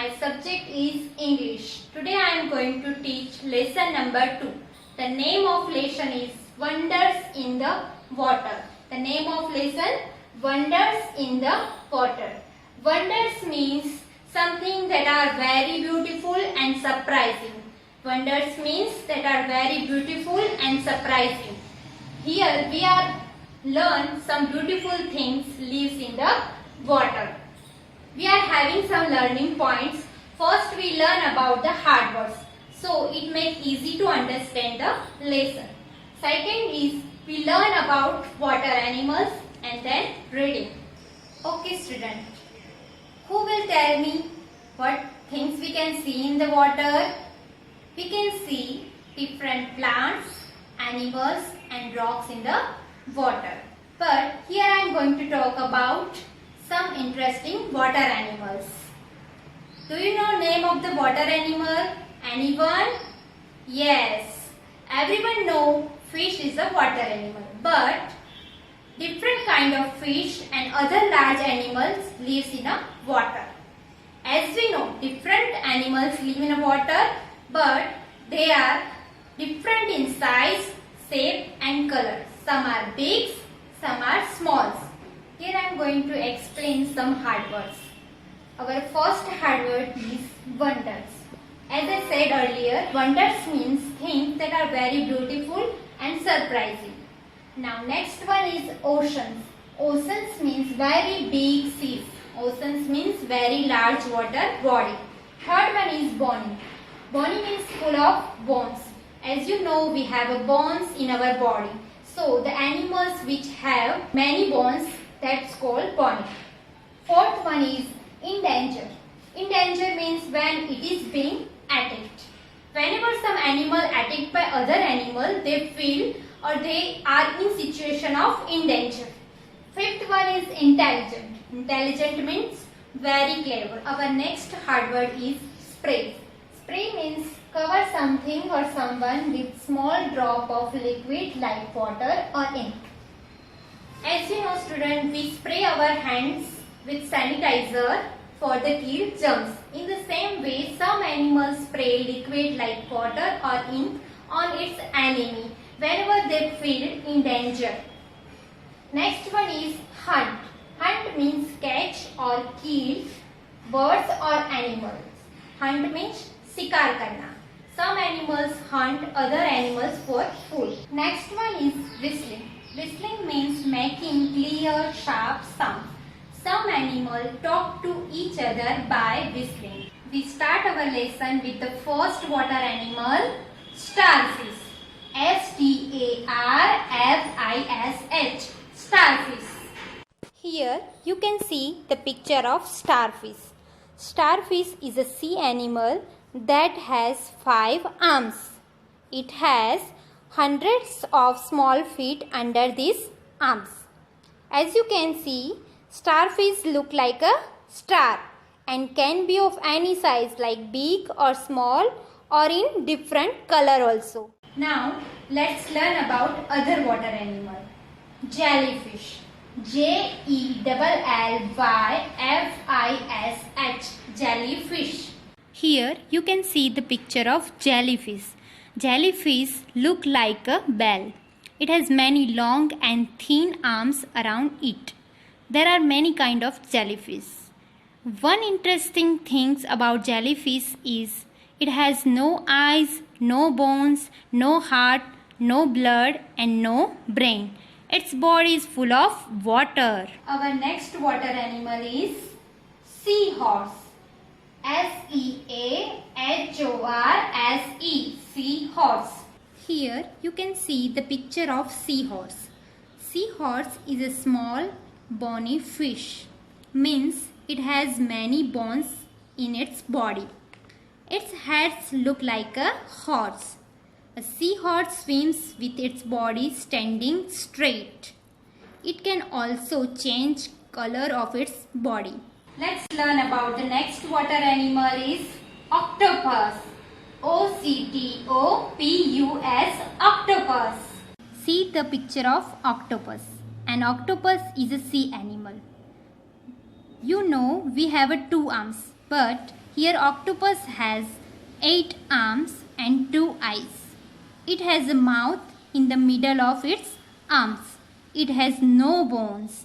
My subject is English. Today I am going to teach lesson number 2. The name of lesson is Wonders in the Water. The name of lesson Wonders in the Water. Wonders means something that are very beautiful and surprising. Wonders means that are very beautiful and surprising. Here we are learn some beautiful things lives in the water. We are having some learning points. First we learn about the hard words. So it makes easy to understand the lesson. Second is we learn about water animals and then reading. Okay student, who will tell me what things we can see in the water? We can see different plants, animals and rocks in the water. But here I am going to talk about some interesting water animals. Do you know name of the water animal? Anyone? Yes. Everyone know fish is a water animal. But different kind of fish and other large animals lives in a water. As we know, different animals live in a water, but they are different in size, shape and color. Some are big, some are small. Here I am going to explain some hard words. Our first hard word is wonders. As I said earlier, wonders means things that are very beautiful and surprising. Now next one is oceans. Oceans means very big seas. Oceans means very large water body. Third one is bony. Bony means full of bones. As you know, we have bones in our body. So the animals which have many bones, that's called bony. Fourth one is endangered. Endangered means when it is being attacked. Whenever some animal attacked by other animal, they feel or they are in situation of endanger. Fifth one is intelligent. Intelligent means very clever. Our next hard word is spray. Spray means cover something or someone with small drop of liquid like water or ink. As you know student, we spray our hands with sanitizer for the kill germs. In the same way, some animals spray liquid like water or ink on its enemy whenever they feel in danger. Next one is hunt. Hunt means catch or kill birds or animals. Hunt means शिकार करना. Some animals hunt other animals for food. Next one is whistling. Whistling means making clear, sharp sounds. Some animals talk to each other by whistling. We start our lesson with the first water animal, starfish. S-T-A-R-F-I-S-H. Starfish. Here you can see the picture of starfish. Starfish is a sea animal that has 5 arms. It has hundreds of small feet under these arms. As you can see, starfish look like a star and can be of any size like big or small or in different color also. Now let's learn about other water animal. Jellyfish. Jellyfish. Jellyfish. Here you can see the picture of jellyfish. Jellyfish look like a bell. It has many long and thin arms around it. There are many kind of jellyfish. One interesting thing about jellyfish is it has no eyes, no bones, no heart, no blood and no brain. Its body is full of water. Our next water animal is seahorse. S-E-A-H-O-R-S-E. Seahorse. Here you can see the picture of seahorse. Seahorse is a small bony fish. Means it has many bones in its body. Its heads look like a horse. A seahorse swims with its body standing straight. It can also change color of its body. Let's learn about the next water animal is octopus. O-C-T-O-P-U-S. Octopus. See the picture of octopus. An octopus is a sea animal. You know we have 2 arms, but Here octopus has 8 arms and 2 eyes. It has a mouth in the middle of its arms. It has no bones.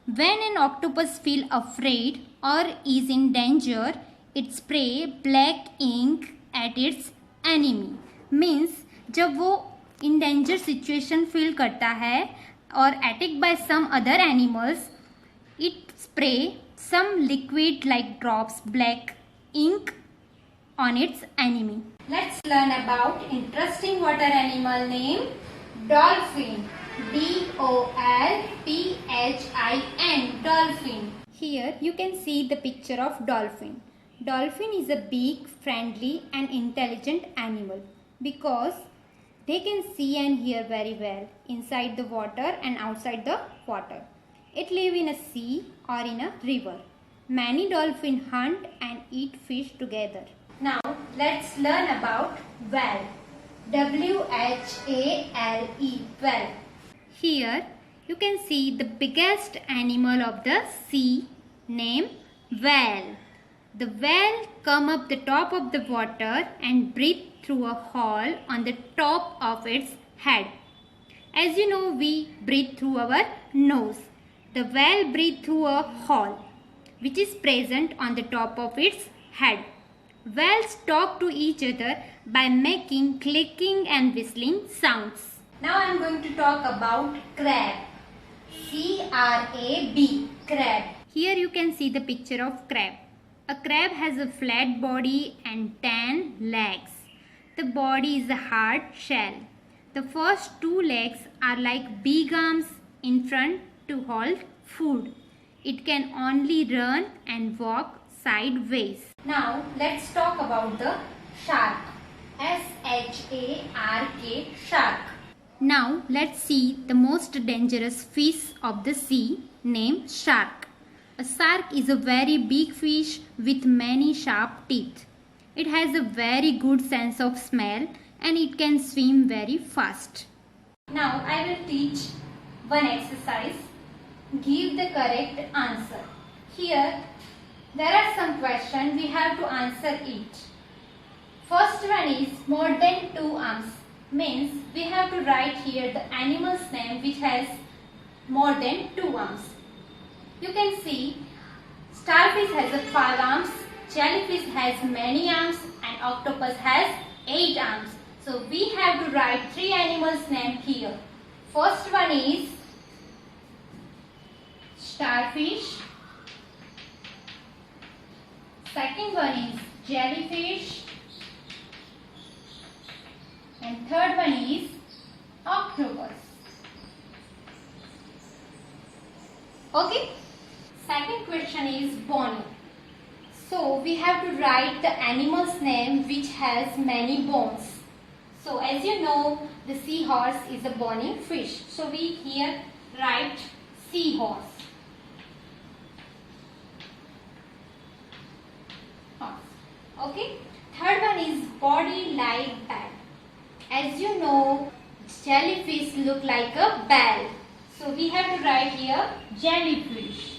When an octopus feels afraid or is in danger, it spray black ink at its enemy. Means जब वो in danger situation feel करता है or attacked by some other animals, it spray some liquid like drops black ink on its enemy. Let's learn about interesting water animal name dolphin. D-O-L-P-H-I-N, dolphin. Here you can see the picture of dolphin. Dolphin is a big, friendly and intelligent animal because they can see and hear very well inside the water and outside the water. It lives in a sea or in a river. Many dolphins hunt and eat fish together. Now let's learn about whale. W-H-A-L-E, whale. Here you can see the biggest animal of the sea named whale. The whale come up the top of the water and breathe through a hole on the top of its head. As you know, we breathe through our nose. The whale breathe through a hole which is present on the top of its head. Whales talk to each other by making clicking and whistling sounds. Now I am going to talk about crab. C-R-A-B, crab. Here you can see the picture of crab. A crab has a flat body and 10 legs. The body is a hard shell. The first 2 legs are like big arms in front to hold food. It can only run and walk sideways. Now let's talk about the shark. S-H-A-R-K, shark. Now let's see the most dangerous fish of the sea named shark. A shark is a very big fish with many sharp teeth. It has a very good sense of smell and it can swim very fast. Now I will teach one exercise. Give the correct answer. Here there are some questions, we have to answer it. First one is more than 2 arms. Means we have to write here the animal's name which has more than 2 arms. You can see starfish has 5 arms, jellyfish has many arms and octopus has 8 arms. So we have to write 3 animals' name here. First one is starfish. Second one is jellyfish. And third one is octopus. Okay. Second question is bony. So we have to write the animal's name which has many bones. So as you know, the seahorse is a bony fish. So we here write seahorse. Okay. Third one is body like bell. As you know, jellyfish look like a bell. So we have to write here jellyfish.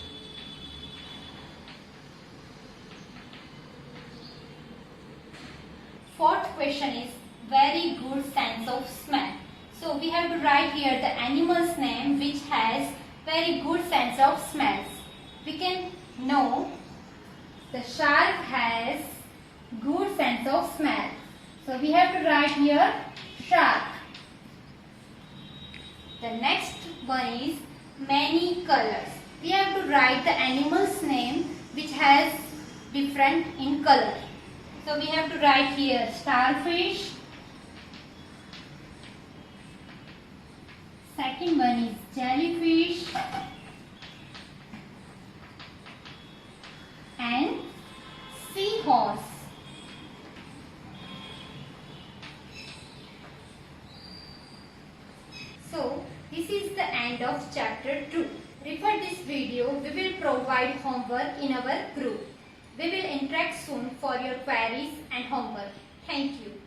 Fourth question is very good sense of smell. So we have to write here the animal's name which has very good sense of smells. We can know the shark has good sense of smell. So we have to write here shark. The next one is many colors. We have to write the animal's name which has different in color. So we have to write here starfish. Second one is jellyfish. And seahorse. So this is the end of chapter 2. Refer this video. We will provide homework in our group. We will interact soon for your queries and homework. Thank you.